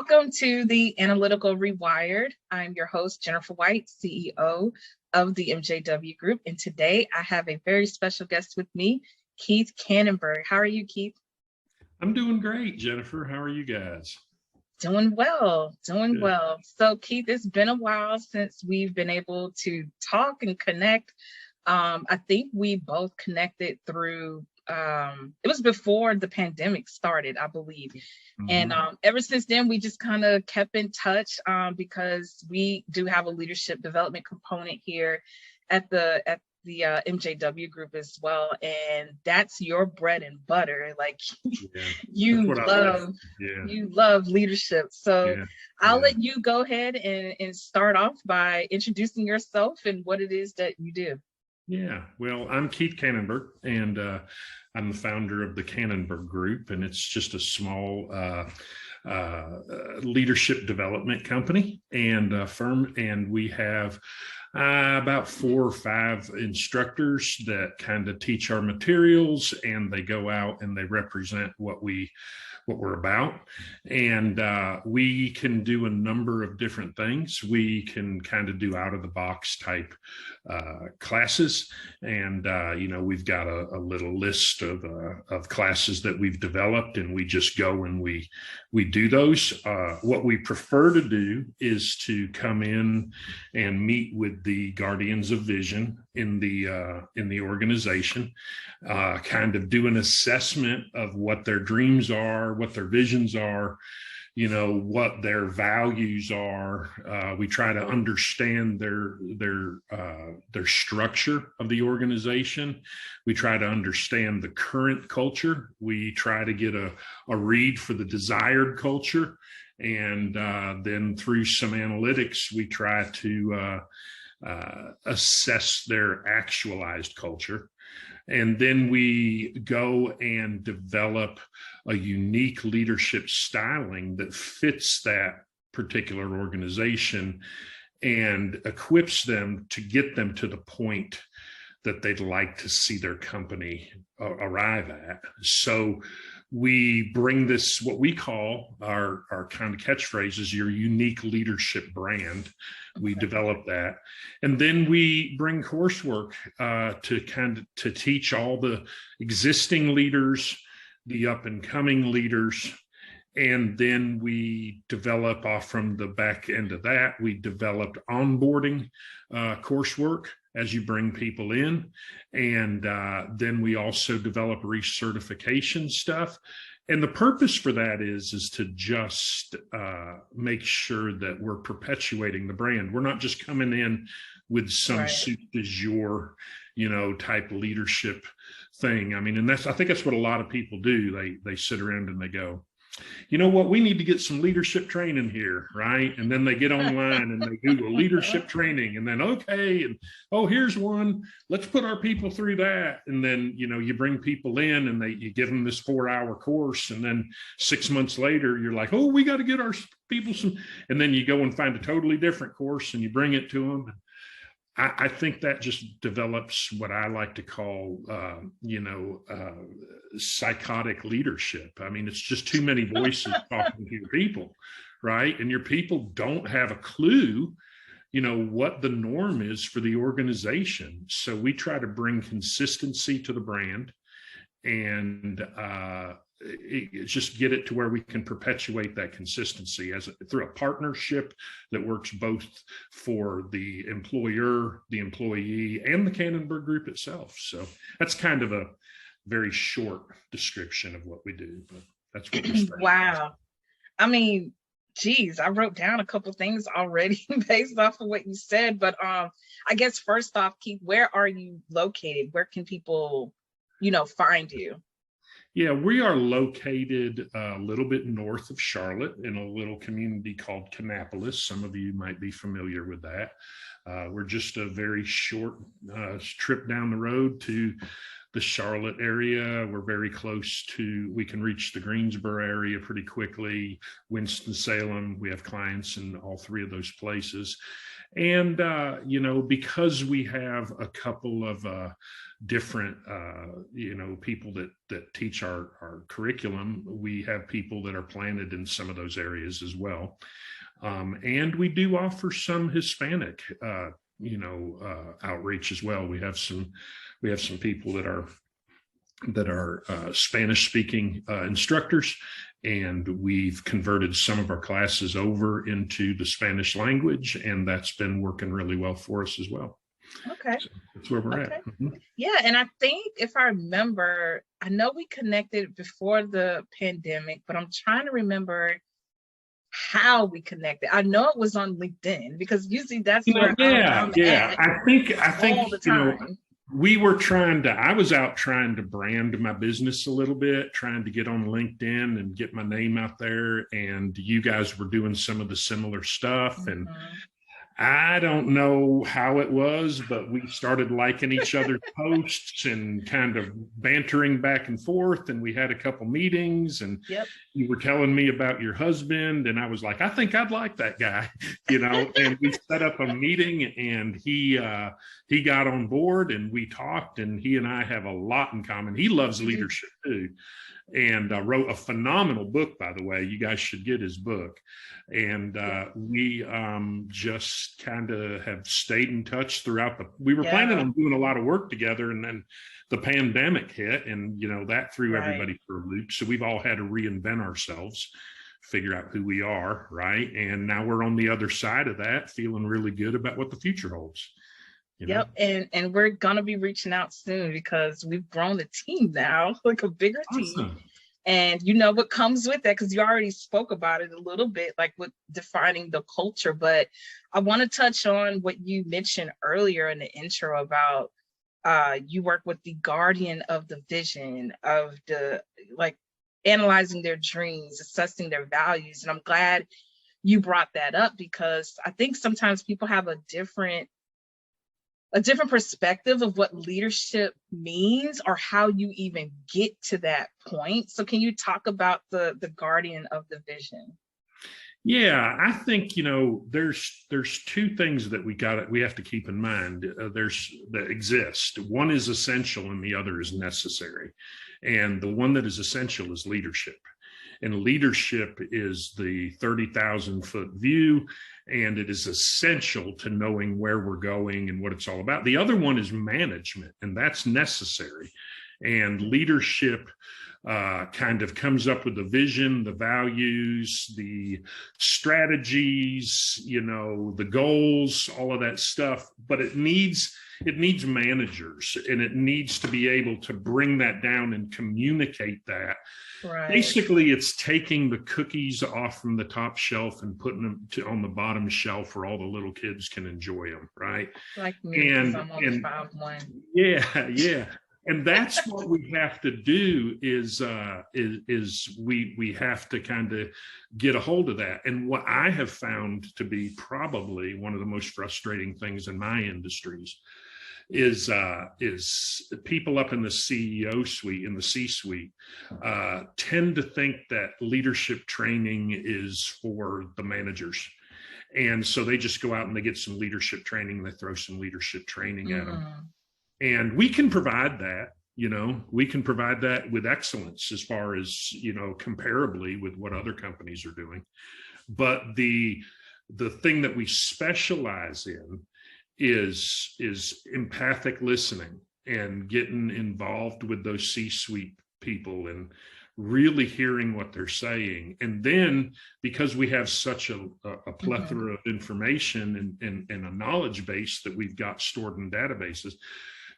Welcome to the Analytical Rewired. I'm your host, Jennifer White, CEO of the MJW Group. And today I have a very special guest with me, Keith Cannonburg. How are you, Keith? I'm doing great, Jennifer. How are you guys? Doing well. Good. So, Keith, it's been a while since we've been able to talk and connect. I think we both connected through it was before the pandemic started, I believe. And ever since then, we just kind of kept in touch because we do have a leadership development component here at the MJW Group as well. And that's your bread and butter. Like you love leadership. So I'll let you go ahead and start off by introducing yourself and what it is that you do. Yeah, well, I'm Keith Cannonburg, and I'm the founder of the Kannenberg Group, and it's just a small leadership development company and firm, and we have about 4 or 5 instructors that kind of teach our materials, and they go out and they represent what we're about. And we can do a number of different things. We can kind of do out of the box type classes. And, we've got a little list of classes that we've developed, and we just go and we do those. What we prefer to do is to come in and meet with the guardians of vision in the organization, kind of do an assessment of what their dreams are, what their visions are, what their values are. We try to understand their structure of the organization. We try to understand the current culture. We try to get a read for the desired culture. And then through some analytics, we try to assess their actualized culture. And then we go and develop a unique leadership styling that fits that particular organization and equips them to get them to the point that they'd like to see their company arrive at. So we bring this, what we call our kind of catchphrase is your unique leadership brand. We develop that. And then we bring coursework to teach all the existing leaders, the up and coming leaders. And then we develop off from the back end of that, we developed onboarding coursework as you bring people in. And then we also develop recertification stuff. And the purpose for that is to just make sure that we're perpetuating the brand. We're not just coming in with some suit du jour, type leadership thing. I mean, and I think that's what a lot of people do. They sit around and they go, you know what, we need to get some leadership training here, right? And then they get online and they Google leadership training, and then, here's one, let's put our people through that. And then, you bring people in and you give them this 4-hour course. And then 6 months later, you're like, we got to get our people some, and then you go and find a totally different course and you bring it to them. I think that just develops what I like to call, psychotic leadership. I mean, it's just too many voices talking to your people, right? And your people don't have a clue, what the norm is for the organization. So we try to bring consistency to the brand and just get it to where we can perpetuate that consistency through a partnership that works both for the employer, the employee, and the Kannenberg Group itself. So that's kind of a very short description of what we do, but that's what we start. Wow. I mean, geez, I wrote down a couple things already based off of what you said, but I guess first off, Keith, where are you located? Where can people, find you? Yeah, we are located a little bit north of Charlotte in a little community called Kannapolis. Some of you might be familiar with that. We're just a very short trip down the road to the Charlotte area. We're very close we can reach the Greensboro area pretty quickly, Winston-Salem. We have clients in all 3 of those places. And, because we have a couple of different, people that teach our curriculum, we have people that are planted in some of those areas as well. And we do offer some Hispanic, outreach as well. We have some people that are Spanish speaking instructors, and we've converted some of our classes over into the Spanish language, and that's been working really well for us as well. Okay. So that's where we're at. Mm-hmm. Yeah. And I think if I remember, I know we connected before the pandemic, but I'm trying to remember how we connected. I know it was on LinkedIn, because usually that's where I'm at I think all the time. I was out trying to brand my business a little bit, trying to get on LinkedIn and get my name out there. And you guys were doing some of the similar stuff. And I don't know how it was, but we started liking each other's posts and kind of bantering back and forth. And we had a couple meetings, and you were telling me about your husband. And I was like, I think I'd like that guy, and we set up a meeting, and he got on board, and we talked, and he and I have a lot in common. He loves leadership too. And wrote a phenomenal book, by the way. You guys should get his book. And we just kind of have stayed in touch throughout we were planning on doing a lot of work together, and then the pandemic hit, and that threw everybody for a loop. So we've all had to reinvent ourselves, figure out who we are, right? And now we're on the other side of that, feeling really good about what the future holds. Yep. And we're going to be reaching out soon, because we've grown a team now, like a bigger team. And what comes with that, because you already spoke about it a little bit, like with defining the culture. But I want to touch on what you mentioned earlier in the intro about you work with the guardian of the vision, of the, like, analyzing their dreams, assessing their values. And I'm glad you brought that up, because I think sometimes people have a different perspective of what leadership means, or how you even get to that point. So can you talk about the guardian of the vision? Yeah, I think, there's two things that we have to keep in mind. That exist. One is essential and the other is necessary. And the one that is essential is leadership. And leadership is the 30,000 foot view, and it is essential to knowing where we're going and what it's all about. The other one is management, and that's necessary. And leadership kind of comes up with the vision, the values, the strategies, the goals, all of that stuff. But it needs managers, and it needs to be able to bring that down and communicate that. Right. Basically, it's taking the cookies off from the top shelf and putting them on the bottom shelf where all the little kids can enjoy them, right? Like me, and I'm on 5'1". Yeah. And that's what we have to do is we have to kind of get a hold of that. And what I have found to be probably one of the most frustrating things in my industries is people up in the CEO suite, in the C-suite, tend to think that leadership training is for the managers. And so they just go out and they get some leadership training, they throw some leadership training at them. And we can provide that, we can provide that with excellence as far as, comparably with what other companies are doing. But the thing that we specialize in is empathic listening and getting involved with those C-suite people and really hearing what they're saying. And then, because we have such a plethora of information and a knowledge base that we've got stored in databases,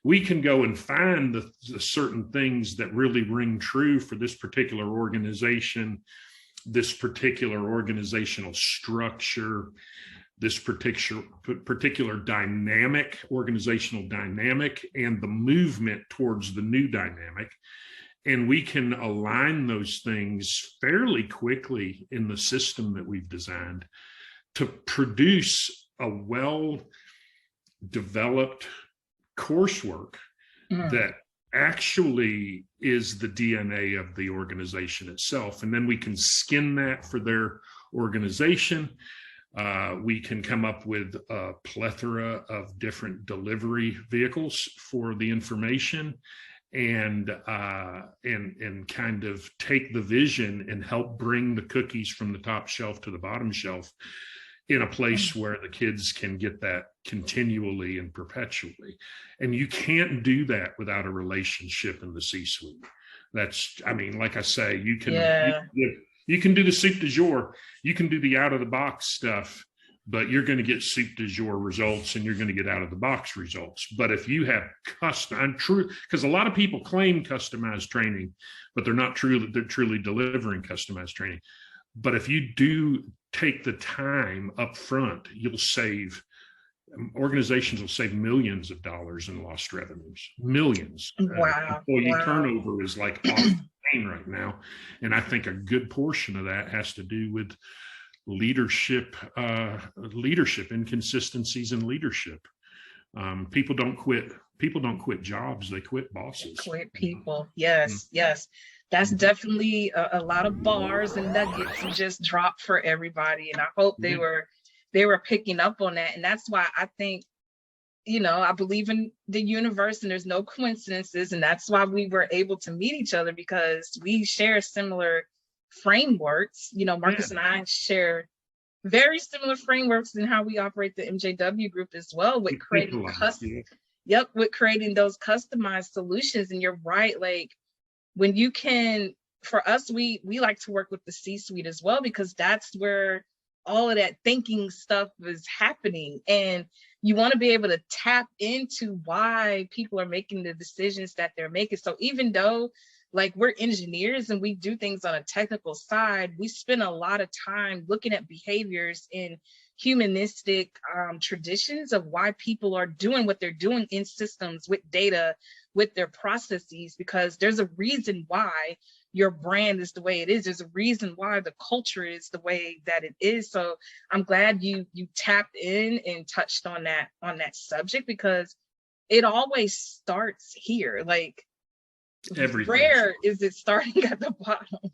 we can go and find the certain things that really ring true for this particular organization, this particular organizational structure, this particular dynamic, organizational dynamic, and the movement towards the new dynamic. And we can align those things fairly quickly in the system that we've designed to produce a well-developed coursework that actually is the DNA of the organization itself. And then we can skin that for their organization. We can come up with a plethora of different delivery vehicles for the information, and kind of take the vision and help bring the cookies from the top shelf to the bottom shelf in a place where the kids can get that continually and perpetually. And you can't do that without a relationship in the C-suite. That's, I mean, like I say, you can do the soup du jour, you can do the out of the box stuff, but you're going to get soup du jour results and you're going to get out of the box results. But if you have because a lot of people claim customized training, but they're truly delivering customized training. But if you do take the time up front, organizations will save millions of dollars in lost revenues, millions. Wow. Employee turnover is like off the chain right now. And I think a good portion of that has to do with leadership inconsistencies in leadership. People don't quit jobs, they quit bosses. Quit people. Yes. That's definitely a lot of bars and nuggets you just dropped for everybody. And I hope they were picking up on that. And that's why I think, I believe in the universe and there's no coincidences. And that's why we were able to meet each other, because we share similar frameworks. Marcus and I share very similar frameworks in how we operate the MJW Group as well, with creating with creating those customized solutions. And you're right, like when you can, for us, we like to work with the C-suite as well, because that's where all of that thinking stuff is happening. And you want to be able to tap into why people are making the decisions that they're making. So even though like we're engineers and we do things on a technical side, we spend a lot of time looking at behaviors in humanistic traditions of why people are doing what they're doing in systems with data, with their processes, because there's a reason why your brand is the way it is. There's a reason why the culture is the way that it is. So I'm glad you tapped in and touched on that subject, because it always starts here. Like everything. Rare is it starting at the bottom.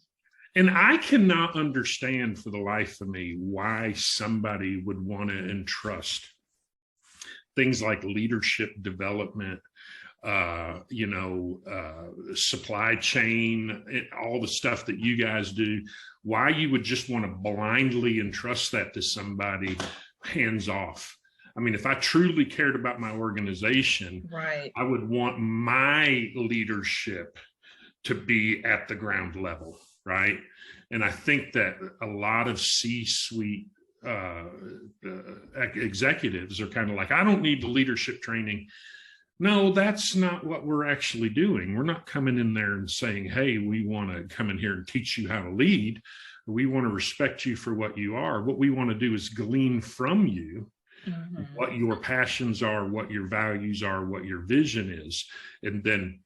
And I cannot understand for the life of me why somebody would want to entrust things like leadership development, supply chain, all the stuff that you guys do, why you would just want to blindly entrust that to somebody hands off. I mean, if I truly cared about my organization, right, I would want my leadership to be at the ground level, right? And I think that a lot of C-suite executives are kind of like, I don't need the leadership training. No, that's not what we're actually doing. We're not coming in there and saying, hey, we want to come in here and teach you how to lead. We want to respect you for what you are. What we want to do is glean from you what your passions are, what your values are, what your vision is, and then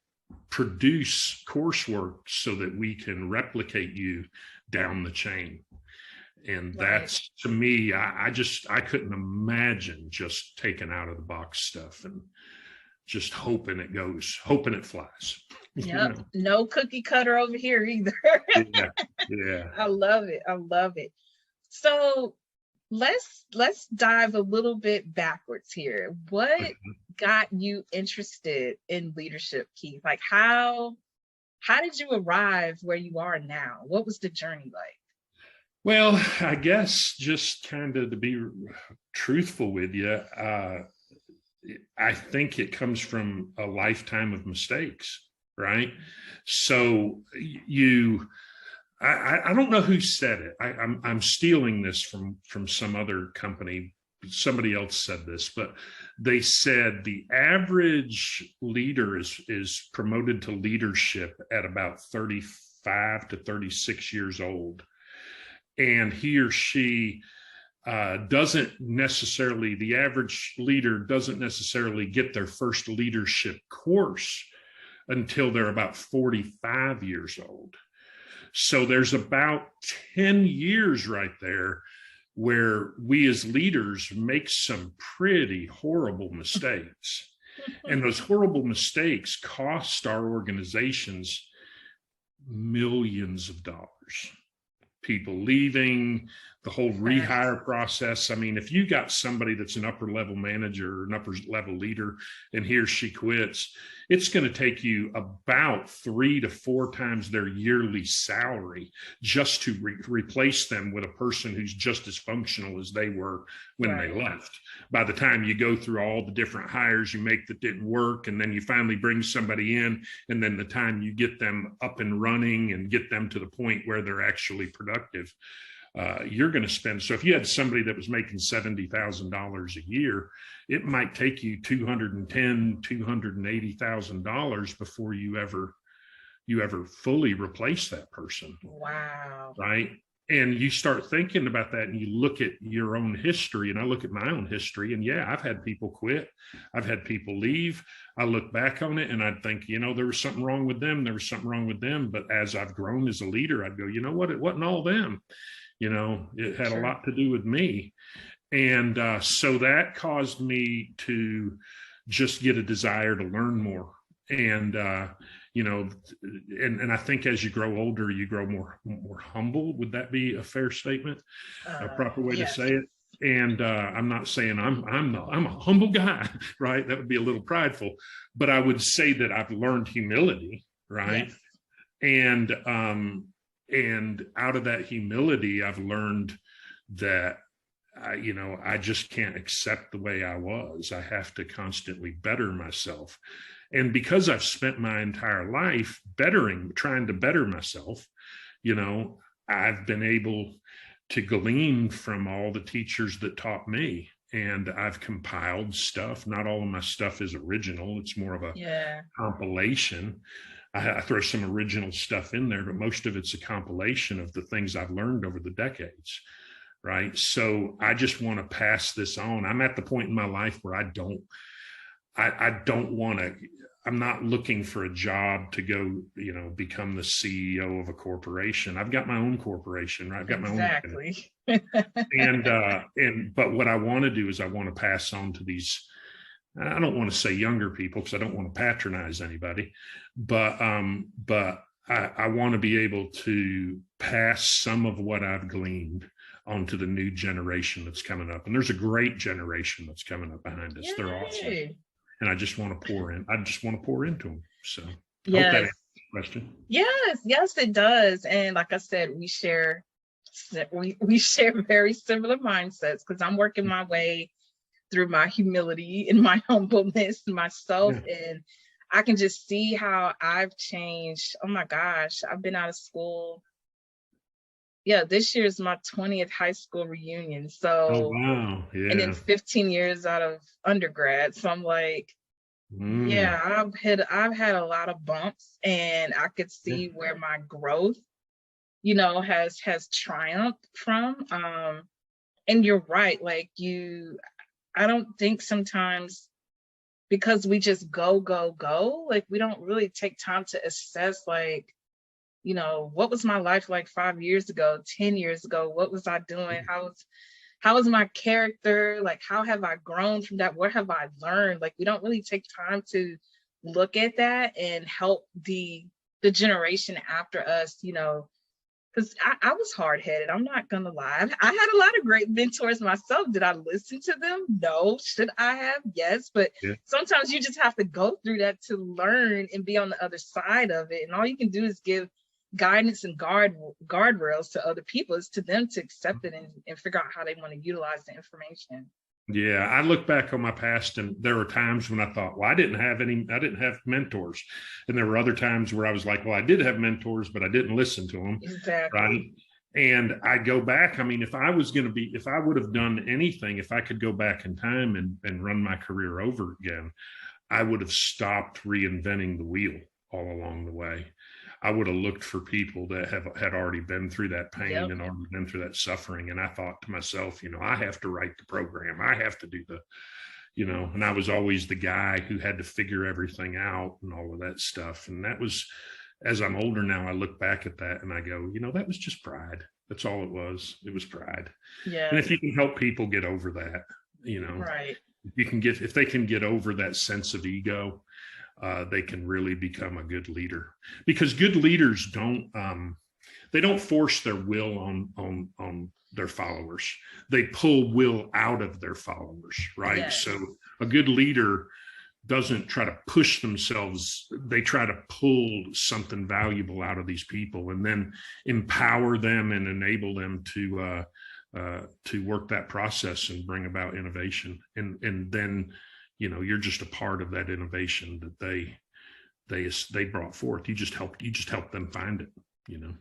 produce coursework so that we can replicate you down the chain. And that's, to me, I couldn't imagine just taking out of the box stuff and just hoping it flies. Yep. No cookie cutter over here either. Yeah. I love it. So let's dive a little bit backwards here. What got you interested in leadership, Keith? Like how did you arrive where you are now? What was the journey like? Well, I guess just kind of to be truthful with you, I think it comes from a lifetime of mistakes, right? So I don't know who said it. I'm stealing this from some other company. Somebody else said this, but they said the average leader is promoted to leadership at about 35 to 36 years old. And he or she the average leader doesn't necessarily get their first leadership course until they're about 45 years old. So there's about 10 years right there where we as leaders make some pretty horrible mistakes. And those horrible mistakes cost our organizations millions of dollars. People leaving, the whole rehire process. I mean, if you got somebody that's an upper level manager or an upper level leader and he or she quits, it's going to take you about 3 to 4 times their yearly salary just to replace them with a person who's just as functional as they were when they left. By the time you go through all the different hires you make that didn't work, and then you finally bring somebody in, and then the time you get them up and running and get them to the point where they're actually productive, you're going to spend. So if you had somebody that was making $70,000 a year, it might take you $210,000, $280,000 before you ever fully replace that person. Wow. Right. And you start thinking about that and you look at your own history, and I look at my own history, and yeah, I've had people quit. I've had people leave. I look back on it and I'd think, there was something wrong with them. There was something wrong with them. But as I've grown as a leader, I'd go, you know what? It wasn't all them. It had a lot to do with me. And so that caused me to just get a desire to learn more. And, and I think as you grow older, you grow more humble. Would that be a fair statement? A proper way to say it? And I'm not saying I'm a humble guy, right? That would be a little prideful, but I would say that I've learned humility, right? Yes. And out of that humility, I've learned that, I just can't accept the way I was. I have to constantly better myself. And because I've spent my entire life trying to better myself, I've been able to glean from all the teachers that taught me. And I've compiled stuff. Not all of my stuff is original. It's more of a compilation. I throw some original stuff in there, but most of it's a compilation of the things I've learned over the decades, right? So I just want to pass this on. I'm at the point in my life where I don't want to, I'm not looking for a job to go, become the CEO of a corporation. I've got my own corporation, right? I've got my own. But what I want to do is I want to pass on to these, I don't want to say younger people because I don't want to patronize anybody, but I want to be able to pass some of what I've gleaned onto the new generation that's coming up. And there's a great generation that's coming up behind us. Yay. They're awesome. And I just want to pour in. I just want to pour into them. So I hope that answers the question. Yes, it does. And like I said, we share very similar mindsets because I'm working my way through my humility and my humbleness myself. And I can just see how I've changed. Oh my gosh, I've been out of school. This year is my 20th high school reunion. So, wow. And then 15 years out of undergrad. So I'm like, I've had a lot of bumps, and I could see where my growth, has triumphed from. And you're right. Like I don't think sometimes because we just go, like we don't really take time to assess, like, what was my life like 5 years ago, 10 years ago? What was I doing? How was my character? Like, how have I grown from that? What have I learned? Like, we don't really take time to look at that and help the generation after us, because I was hard-headed. I'm not going to lie. I had a lot of great mentors myself. Did I listen to them? No. Should I have? Yes. But sometimes you just have to go through that to learn and be on the other side of it. And all you can do is give guidance and guardrails to other people. Is to them to accept it and figure out how they want to utilize the information. Yeah, I look back on my past, and there were times when I thought, well, I didn't have mentors. And there were other times where I was like, well, I did have mentors, but I didn't listen to them. Exactly. Right. And I go back. I mean, if I would have done anything, if I could go back in time and run my career over again, I would have stopped reinventing the wheel all along the way. I would have looked for people that had already been through that pain and already been through that suffering. And I thought to myself, I have to write the program. I have to do and I was always the guy who had to figure everything out and all of that stuff. And that was, as I'm older now, I look back at that and I go, that was just pride. That's all it was. It was pride. Yeah. And if you can help people get over that, right. If they can get over that sense of ego, they can really become a good leader, because good leaders don't force their will on their followers. They pull will out of their followers, right? Yes. So a good leader doesn't try to push themselves. They try to pull something valuable out of these people and then empower them and enable them to work that process and bring about innovation. And then, you know, you're just a part of that innovation that they brought forth. You just help them find it, you know.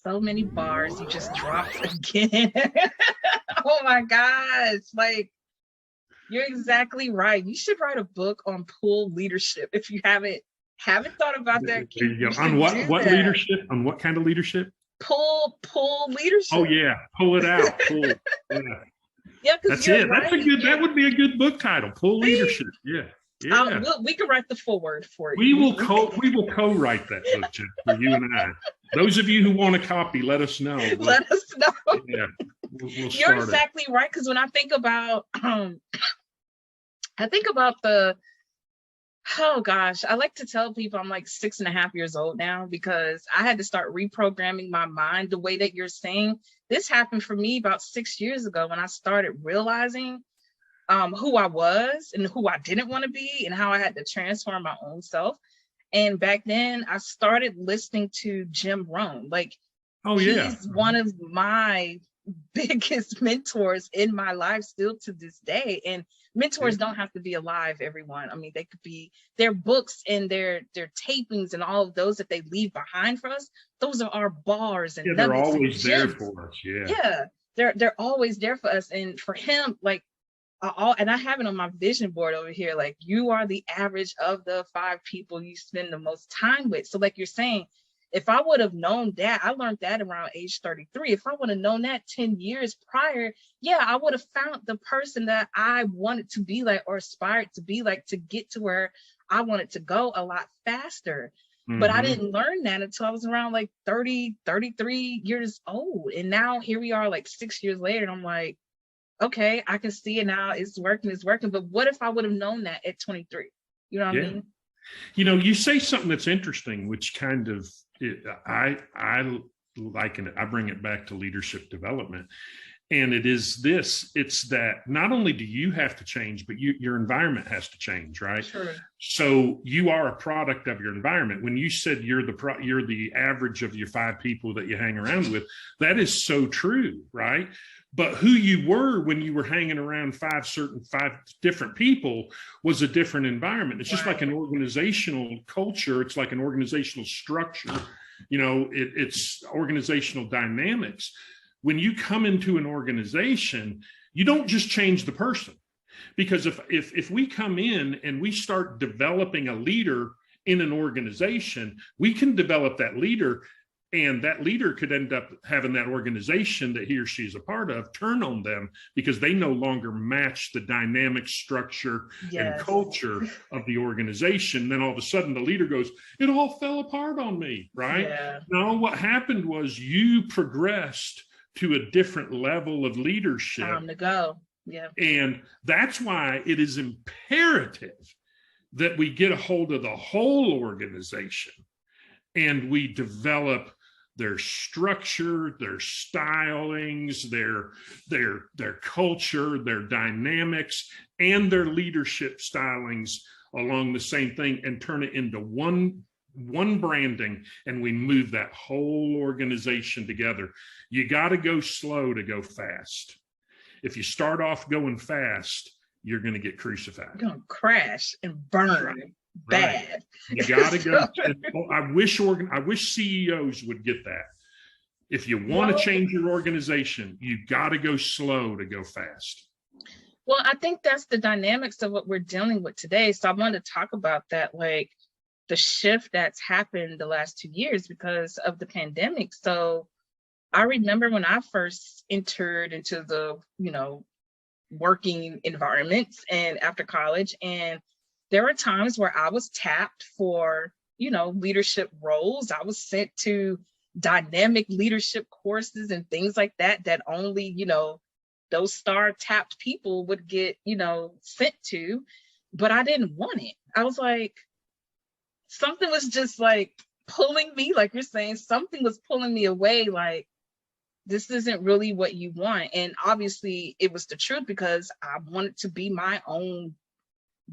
So many bars you just dropped again. Oh my gosh. Like, you're exactly right. You should write a book on pull leadership. If you haven't thought about that, Keith, you on what leadership? On what kind of leadership? Pull leadership. Oh yeah, pull it out. Pull. Yeah. Yeah, that's it. Right. That's a good. That would be a good book title. Pull leadership. Yeah. Yeah. We can write the foreword for it. We will co-write that book, Jeff, for you and I. Those of you who want a copy, let us know. Let us know. Yeah. We'll You're exactly right. Because when I think about oh gosh, I like to tell people I'm like 6.5 years old now, because I had to start reprogramming my mind the way that you're saying. This happened for me about 6 years ago when I started realizing who I was and who I didn't want to be and how I had to transform my own self. And back then I started listening to Jim Rohn. Like, he's one of my biggest mentors in my life still to this day. And mentors don't have to be alive, everyone. I mean, they could be their books and their tapings and all of those that they leave behind for us. Those are our bars and they're always there for us. Yeah, they're always there for us. And for him, like, and I have it on my vision board over here, like, you are the average of the 5 people you spend the most time with. So like you're saying, if I would have known that, I learned that around age 33. If I would have known that 10 years prior, yeah, I would have found the person that I wanted to be like or aspired to be like to get to where I wanted to go a lot faster. Mm-hmm. But I didn't learn that until I was around like 30, 33 years old. And now here we are like 6 years later, and I'm like, okay, I can see it now. It's working. But what if I would have known that at 23? You know what I mean? You know, you say something that's interesting, which kind of, I liken it, I bring it back to leadership development. And it's that not only do you have to change, but your environment has to change, right? Sure. So you are a product of your environment. When you said you're the average of your 5 people that you hang around with, that is so true, right? But who you were when you were hanging around 5 different people was a different environment. It's just like an organizational culture. It's like an organizational structure. You know, it's organizational dynamics. When you come into an organization, you don't just change the person. Because if we come in and we start developing a leader in an organization, we can develop that leader. And that leader could end up having that organization that he or she is a part of turn on them because they no longer match the dynamic structure and culture of the organization. Then all of a sudden the leader goes, it all fell apart on me, right? Yeah. No, what happened was you progressed to a different level of leadership. Time to go. Yeah. And that's why it is imperative that we get a hold of the whole organization and we develop their structure, their stylings, their culture, their dynamics, and their leadership stylings along the same thing, and turn it into one branding, and we move that whole organization together. You got to go slow to go fast. If you start off going fast, you're going to get crucified. You're going to crash and burn. Right. Bad. Right. You got to go. I wish CEOs would get that. If you want to change your organization, you got to go slow to go fast. Well, I think that's the dynamics of what we're dealing with today. So I wanted to talk about that, like the shift that's happened the last 2 years because of the pandemic. So I remember when I first entered into the, working environments and after college, and there were times where I was tapped for, leadership roles. I was sent to dynamic leadership courses and things like that, that only, those star tapped people would get, sent to, but I didn't want it. I was like, something was just like pulling me, like you're saying, something was pulling me away. Like, this isn't really what you want. And obviously it was the truth, because I wanted to be my own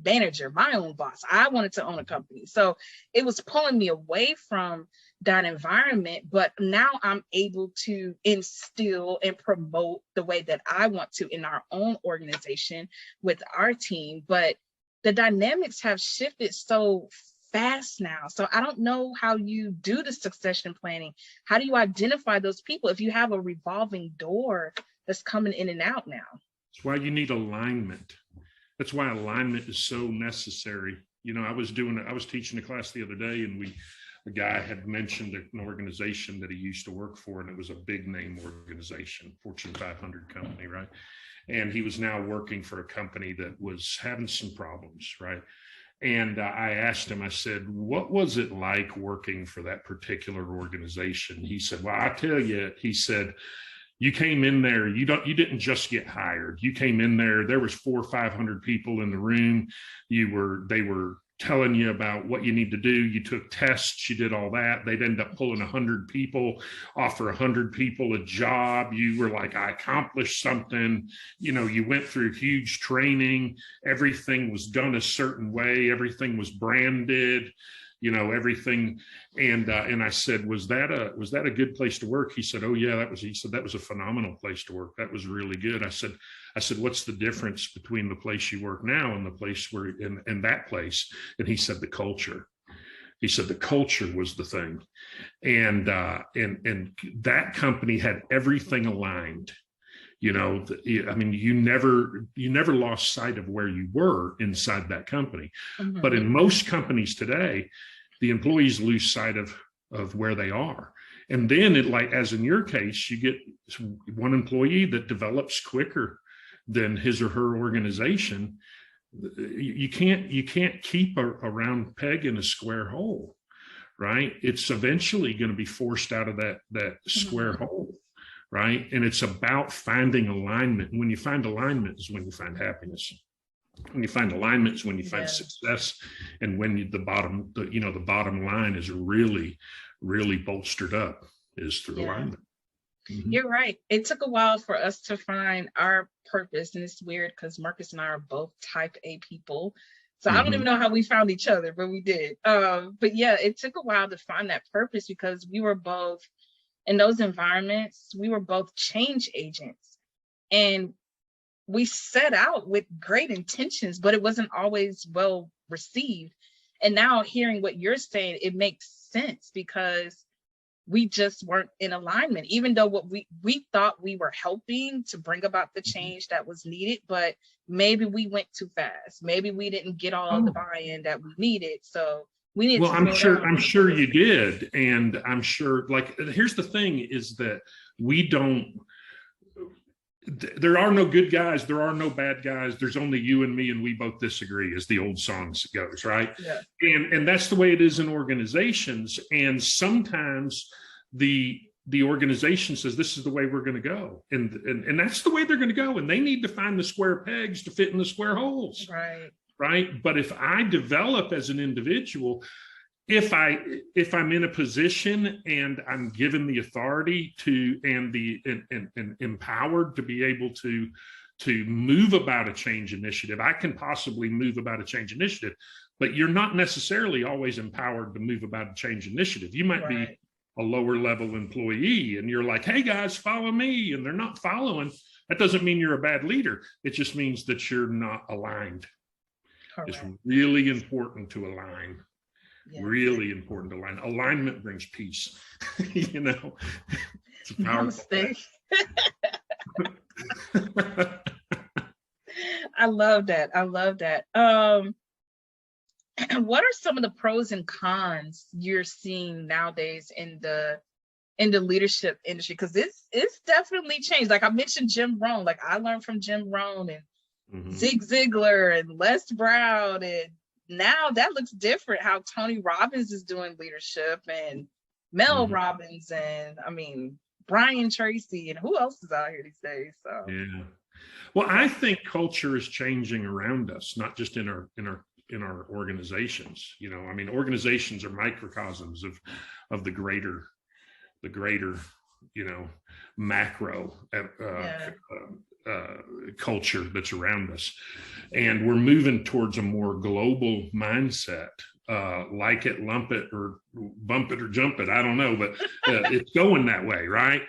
manager, my own boss. I wanted to own a company. So it was pulling me away from that environment. But now I'm able to instill and promote the way that I want to in our own organization with our team. But the dynamics have shifted so fast now. So I don't know how you do the succession planning. How do you identify those people if you have a revolving door that's coming in and out now? That's why you need alignment. That's why alignment is so necessary. You know, I was teaching a class the other day, and a guy had mentioned an organization that he used to work for, and it was a big name organization, Fortune 500 company, right? And he was now working for a company that was having some problems, right? And I asked him, I said, what was it like working for that particular organization? He said, well, I tell you, he said, you came in there, you didn't just get hired. You came in there was 400 or 500 people in the room. They were telling you about what you need to do. You took tests, you did all that. They'd end up pulling 100 people, offer 100 people a job. You were like, I accomplished something. You know, you went through huge training. Everything was done a certain way. Everything was branded, you know, everything. And I said, was that a good place to work? He said, oh yeah, he said, that was a phenomenal place to work. That was really good. I said, what's the difference between the place you work now and the place where in that place? And he said, the culture. He said the culture was the thing. And that company had everything aligned. You know, I mean, you never lost sight of where you were inside that company. Mm-hmm. But in most companies today, the employees lose sight of where they are. And then it, like, as in your case, you get one employee that develops quicker than his or her organization. You can't keep a round peg in a square hole, right? It's eventually going to be forced out of that square hole. Right. And it's about finding alignment. And when you find alignment is when you find happiness. When you find alignment is when you find success. And when the bottom line is really, really bolstered up is through alignment. Mm-hmm. You're right. It took a while for us to find our purpose. And it's weird because Marcus and I are both type A people. So I don't even know how we found each other, but we did. But yeah, it took a while to find that purpose because we were both in those environments. We were both change agents, and we set out with great intentions, but it wasn't always well received. And now hearing what you're saying, it makes sense because we just weren't in alignment, even though what we thought we were helping to bring about the change that was needed, but maybe we went too fast. Maybe we didn't get all of the buy-in that we needed. So we need to. I'm sure you did. And I'm sure, like, here's the thing is that there are no good guys. There are no bad guys. There's only you and me, and we both disagree, as the old song goes, right? Yeah. And that's the way it is in organizations. And sometimes the organization says, this is the way we're going to go. And that's the way they're going to go. And they need to find the square pegs to fit in the square holes. Right. Right. But if I develop as an individual, if I'm in a position and I'm given the authority and empowered to be able to move about a change initiative, I can possibly move about a change initiative, but you're not necessarily always empowered to move about a change initiative. You might be a lower level employee and you're like, hey guys, follow me. And they're not following. That doesn't mean you're a bad leader. It just means that you're not aligned. Correct. It's really important to align. Yes. Really important to align. Alignment brings peace. You know, it's a powerful thing. I love that. What are some of the pros and cons you're seeing nowadays in the leadership industry? Because it's definitely changed. Like I mentioned Jim Rohn. Like I learned from Jim Rohn and Zig Ziglar and Les Brown, and now that looks different. How Tony Robbins is doing leadership, and Mel Robbins, and I mean Brian Tracy, and who else is out here these days? So yeah, well, I think culture is changing around us, not just in our organizations. You know, I mean, organizations are microcosms of the greater macro Yeah. culture that's around us. And we're moving towards a more global mindset. Like it, lump it, or bump it, or jump it. I don't know, but it's going that way, right?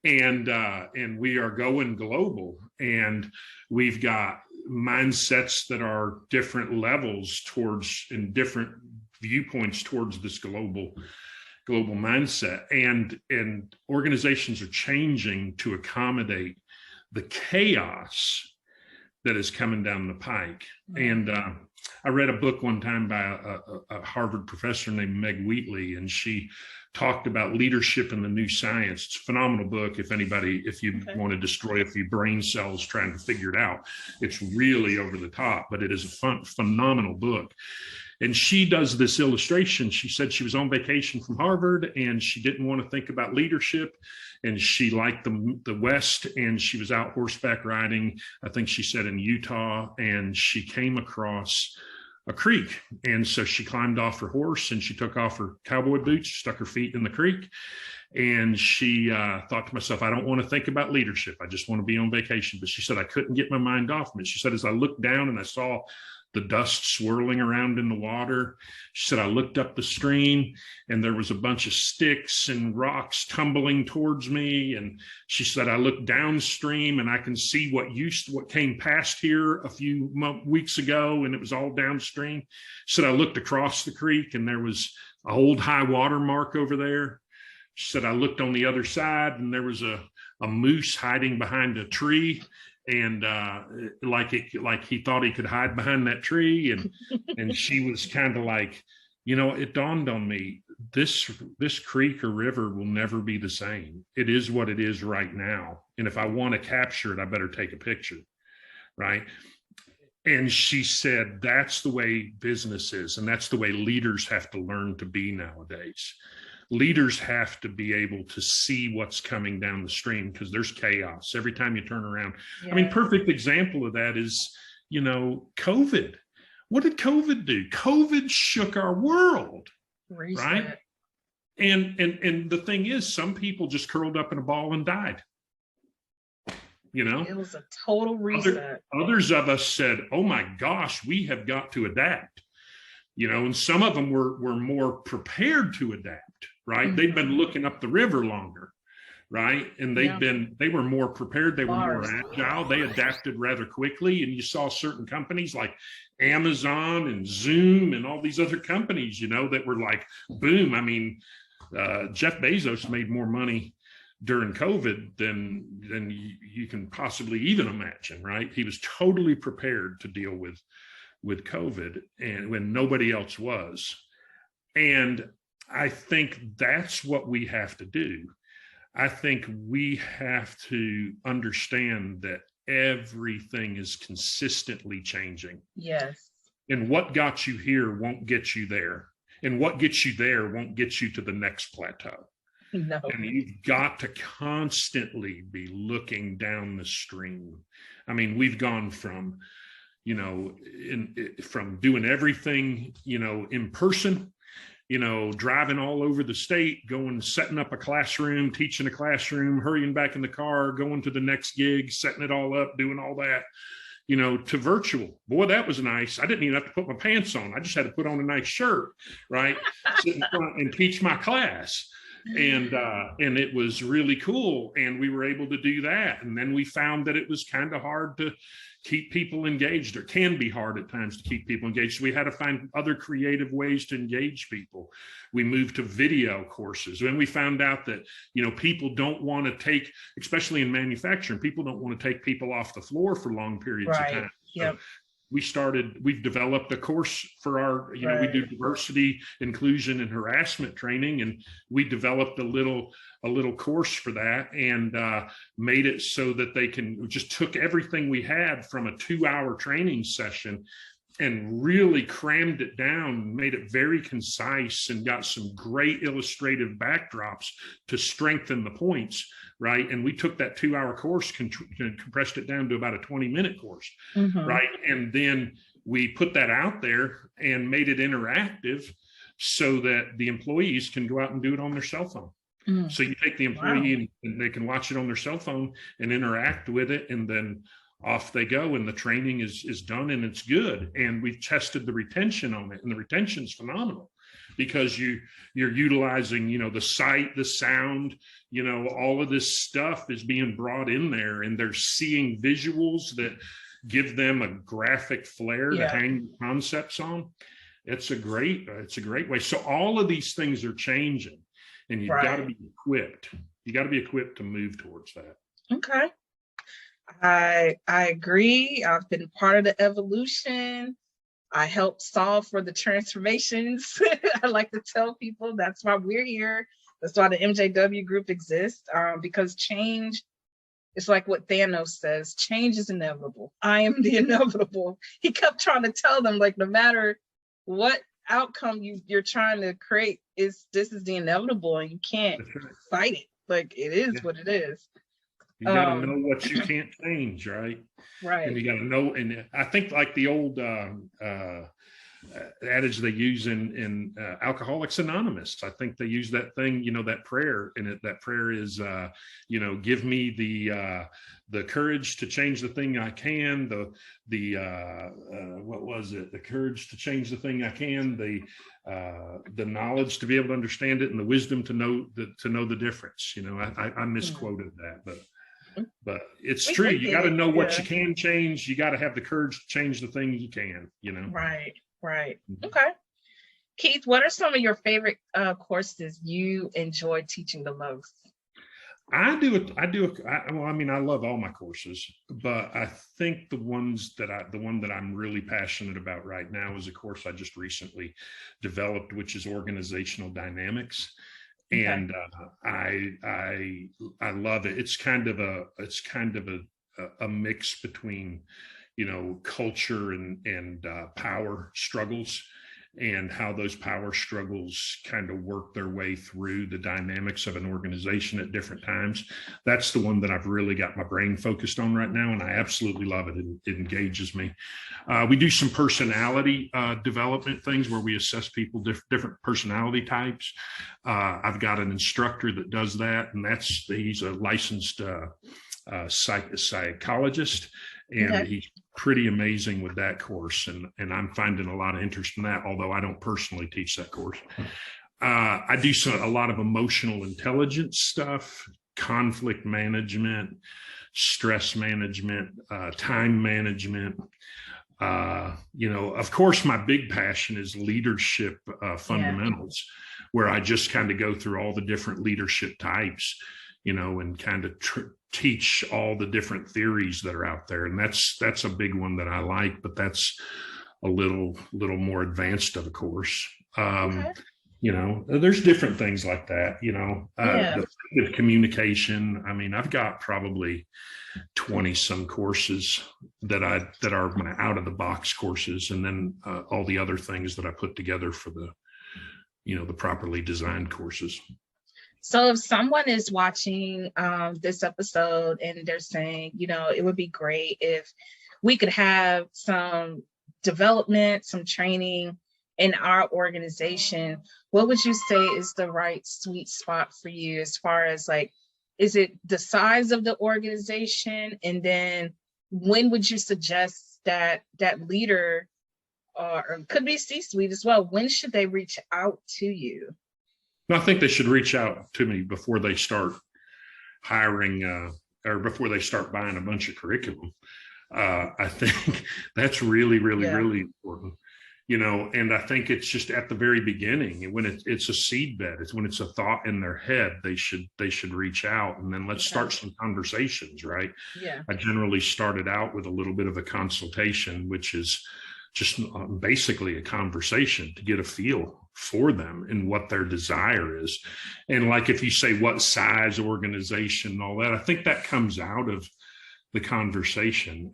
And we are going global, and we've got mindsets that are different levels towards, and different viewpoints towards this global mindset, and organizations are changing to accommodate the chaos that is coming down the pike. And I read a book one time by a Harvard professor named Meg Wheatley, and she talked about leadership in the new science. It's a phenomenal book. If you want to destroy a few brain cells trying to figure it out, it's really over the top, but it is a phenomenal book. And she does this illustration. She said she was on vacation from Harvard, and she didn't want to think about leadership, and she liked the West, and she was out horseback riding, I think she said in Utah, and she came across a creek. And so she climbed off her horse, and she took off her cowboy boots, stuck her feet in the creek. And she thought to myself, I don't want to think about leadership. I just want to be on vacation. But she said, I couldn't get my mind off of it. She said, as I looked down and I saw the dust swirling around in the water, she said, I looked up the stream, and there was a bunch of sticks and rocks tumbling towards me. And she said, I looked downstream, and I can see what came past here a few weeks ago, and it was all downstream. She said, I looked across the creek, and there was an old high water mark over there. She said, I looked on the other side, and there was a moose hiding behind a tree. And like he thought he could hide behind that tree. And she was kind of like, it dawned on me, this creek or river will never be the same. It is what it is right now. And if I want to capture it, I better take a picture, right? And she said, that's the way business is. And that's the way leaders have to learn to be nowadays. Leaders have to be able to see what's coming down the stream, because there's chaos every time you turn around. Yeah. I mean, perfect example of that is, COVID. What did COVID do? COVID shook our world, right? And the thing is, some people just curled up in a ball and died. It was a total reset. Others of us said, oh my gosh, we have got to adapt. And some of them were more prepared to adapt. Right. Mm-hmm. They've been looking up the river longer. Right. And they were more prepared. They were more agile. They adapted rather quickly. And you saw certain companies like Amazon and Zoom and all these other companies, that were like, boom. I mean, Jeff Bezos made more money during COVID than you can possibly even imagine. Right. He was totally prepared to deal with COVID, and when nobody else was. And I think that's what we have to do. I think we have to understand that everything is consistently changing. Yes. And what got you here won't get you there. And what gets you there won't get you to the next plateau. No. And you've got to constantly be looking down the stream. I mean, we've gone from, from doing everything, in person, driving all over the state, setting up a classroom, teaching a classroom, hurrying back in the car, going to the next gig, setting it all up, doing all that, to virtual. Boy, that was nice. I didn't even have to put my pants on. I just had to put on a nice shirt, right? Sit in front and teach my class. And it was really cool. And we were able to do that. And then we found that it was kind of hard to keep people engaged, or can be hard at times to keep people engaged. So we had to find other creative ways to engage people. We moved to video courses. And we found out that, people don't want to take, especially in manufacturing, people don't want to take people off the floor for long periods of time. Yep. So we've developed a course for our, we do diversity, inclusion, and harassment training. And we developed a little course for that, and made it so that they just took everything we had from a 2-hour training session and really crammed it down, made it very concise, and got some great illustrative backdrops to strengthen the points, right? And we took that 2-hour course, compressed it down to about a 20-minute course, right? And then we put that out there and made it interactive so that the employees can go out and do it on their cell phone. Mm. So you take the employee and they can watch it on their cell phone and interact with it, and then off they go, and the training is done and it's good. And we've tested the retention on it, and the retention is phenomenal because you're utilizing, the sight, the sound, all of this stuff is being brought in there, and they're seeing visuals that give them a graphic flair to hang concepts on. It's a great way. So all of these things are changing, and you've got to be equipped. You got to be equipped to move towards that. Okay. I agree. I've been part of the evolution. I helped solve for the transformations. I like to tell people that's why we're here. That's why the MJW Group exists, because change is like what Thanos says, change is inevitable. I am the inevitable. He kept trying to tell them, like, no matter what outcome you're trying to create, this is the inevitable, and you can't fight it. Like, it is what it is. You got to know what you can't change, right? Right. And you got to know. And I think like the old adage they use in Alcoholics Anonymous, I think they use that thing, that prayer, and that prayer is, give me the courage to change the thing I can, what was it? The courage to change the thing I can, the knowledge to be able to understand it, and the wisdom to know the difference. I misquoted that, but it's true. You got to know what you can change. You got to have the courage to change the thing you can, Right. Okay. Keith, what are some of your favorite courses you enjoy teaching the most? I love all my courses, but I think the one that I'm really passionate about right now is a course I just recently developed, which is organizational dynamics. Okay. And I love it. It's kind of a mix between, culture and power struggles, and how those power struggles kind of work their way through the dynamics of an organization at different times. That's the one that I've really got my brain focused on right now, and I absolutely love it. It engages me. We do some personality development things where we assess people, different personality types. I've got an instructor that does that, and he's a licensed psychologist. And he's pretty amazing with that course. And I'm finding a lot of interest in that, although I don't personally teach that course. I do a lot of emotional intelligence stuff, conflict management, stress management, time management. Of course, my big passion is leadership fundamentals, where I just kind of go through all the different leadership types, and kind of teach all the different theories that are out there. And that's a big one that I like, but that's a little more advanced of a course. There's different things like that, the communication. I mean, I've got probably 20 some courses that are my out of the box courses. And then all the other things that I put together for the properly designed courses. So if someone is watching this episode and they're saying, it would be great if we could have some development, some training in our organization, what would you say is the right sweet spot for you as far as, like, is it the size of the organization? And then when would you suggest that leader, or could be C-suite as well, when should they reach out to you? I think they should reach out to me before they start hiring or before they start buying a bunch of curriculum. I think that's really, really, really important, and I think it's just at the very beginning, when it's a seed bed, it's when it's a thought in their head, they should reach out, and then let's start some conversations, right? Yeah. I generally started out with a little bit of a consultation, which is just basically a conversation to get a feel for them and what their desire is. And like, if you say what size organization and all that, I think that comes out of the conversation.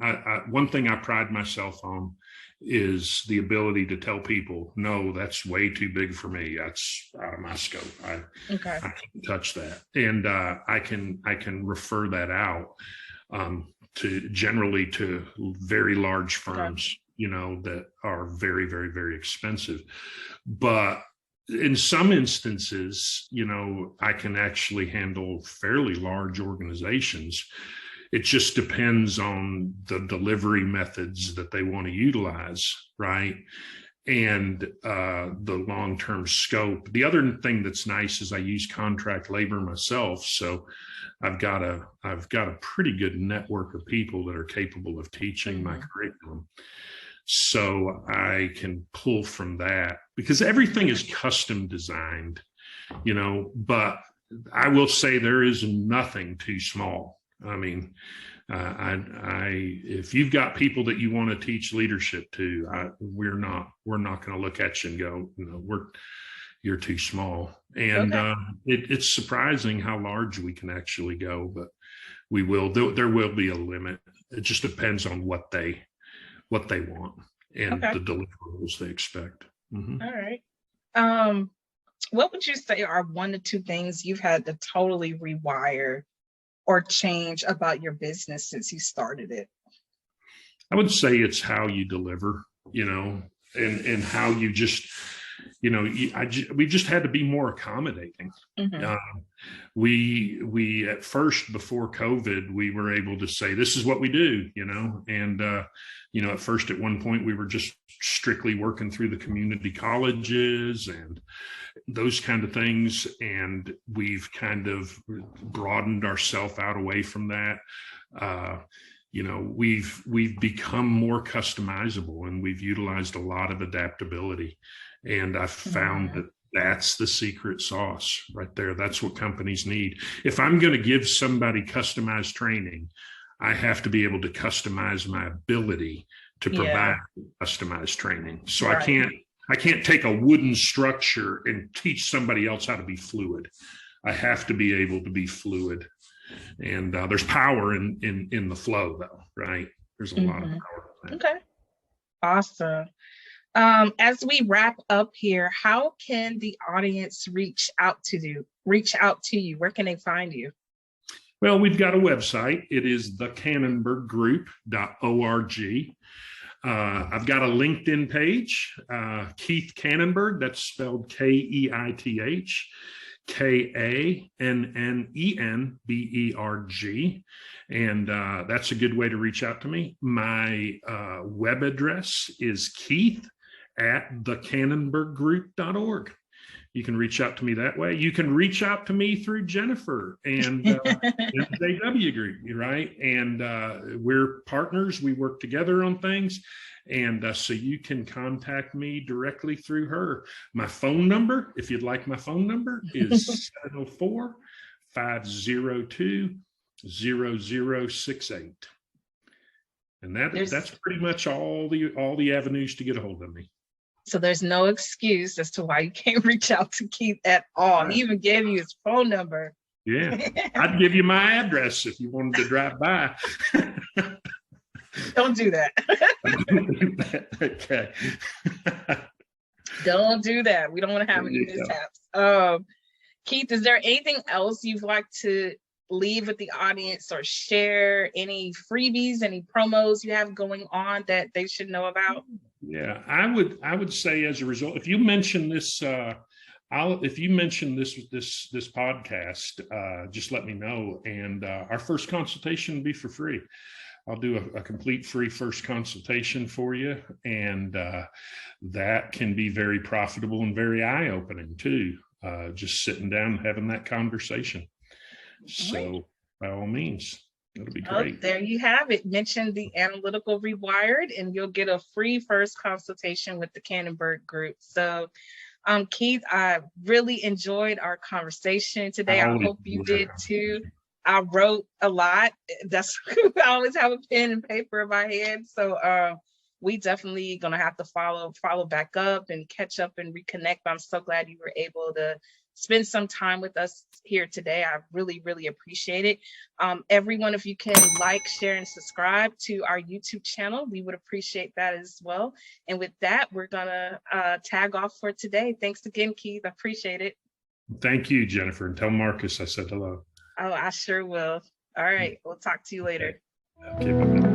One thing I pride myself on is the ability to tell people, no, that's way too big for me. That's out of my scope. I can't touch that. And I can refer that out to very large firms, that are very, very, very expensive. But in some instances, I can actually handle fairly large organizations. It just depends on the delivery methods that they want to utilize, right? And the long-term scope. The other thing that's nice is I use contract labor myself, so I've got a pretty good network of people that are capable of teaching my curriculum. So I can pull from that because everything is custom designed, but I will say there is nothing too small. I mean, if you've got people that you want to teach leadership to, we're not going to look at you and go, you're too small. And it's surprising how large we can actually go, but we will. There will be a limit. It just depends on what they want and the deliverables they expect. Mm-hmm. All right. What would you say are 1 to 2 things you've had to totally rewire or change about your business since you started it? I would say it's how you deliver, and how you just, we just had to be more accommodating. Mm-hmm. We at first, before COVID, we were able to say, this is what we do, and, at first, at one point, we were just strictly working through the community colleges and those kind of things. And we've kind of broadened ourselves out away from that. We've become more customizable, and we've utilized a lot of adaptability. And I've found that that's the secret sauce right there. That's what companies need. If I'm going to give somebody customized training, I have to be able to customize my ability to provide customized training. So I can't take a wooden structure and teach somebody else how to be fluid. I have to be able to be fluid. And there's power in the flow, though, right? There's a lot of power in that. Okay. Awesome. As we wrap up here, how can the audience reach out to you? Where can they find you? Well, we've got a website. It is thekannenberggroup.org. I've got a LinkedIn page, Keith Cannonburg. That's spelled Keith Kannenberg. And that's a good way to reach out to me. My web address is keith@thekannenberggroup.org. You can reach out to me that way. You can reach out to me through Jennifer and MJW Group, right? And we're partners. We work together on things. And so you can contact me directly through her. My phone number, if you'd like my phone number, is 704-502-0068. And that's pretty much all the avenues to get a hold of me. So there's no excuse as to why you can't reach out to Keith at all. He even gave you his phone number. Yeah, I'd give you my address if you wanted to drive by. Don't do that. Okay. Don't do that. We don't want to have any mishaps. Keith, is there anything else you'd like to leave with the audience or share? Any freebies, any promos you have going on that they should know about? Yeah, I would say, as a result, if you mention this, if you mention this podcast, just let me know, and our first consultation will be for free. I'll do a complete free first consultation for you, and that can be very profitable and very eye-opening too. Just sitting down and having that conversation. So by all means, it'll be great. There you have it. Mention the Analytical Rewired, and you'll get a free first consultation with the Kannenberg Group. So, Keith, I really enjoyed our conversation today. I hope you did too. I wrote a lot. That's I always have a pen and paper in my hand. So we definitely gonna have to follow back up and catch up and reconnect. But I'm so glad you were able to spend some time with us here today. I really, really appreciate it. Everyone, if you can like, share, and subscribe to our YouTube channel, we would appreciate that as well. And with that, we're gonna tag off for today. Thanks again, Keith. I appreciate it. Thank you, Jennifer. And tell Marcus I said hello. Oh, I sure will. All right. We'll talk to you later. Okay, bye-bye.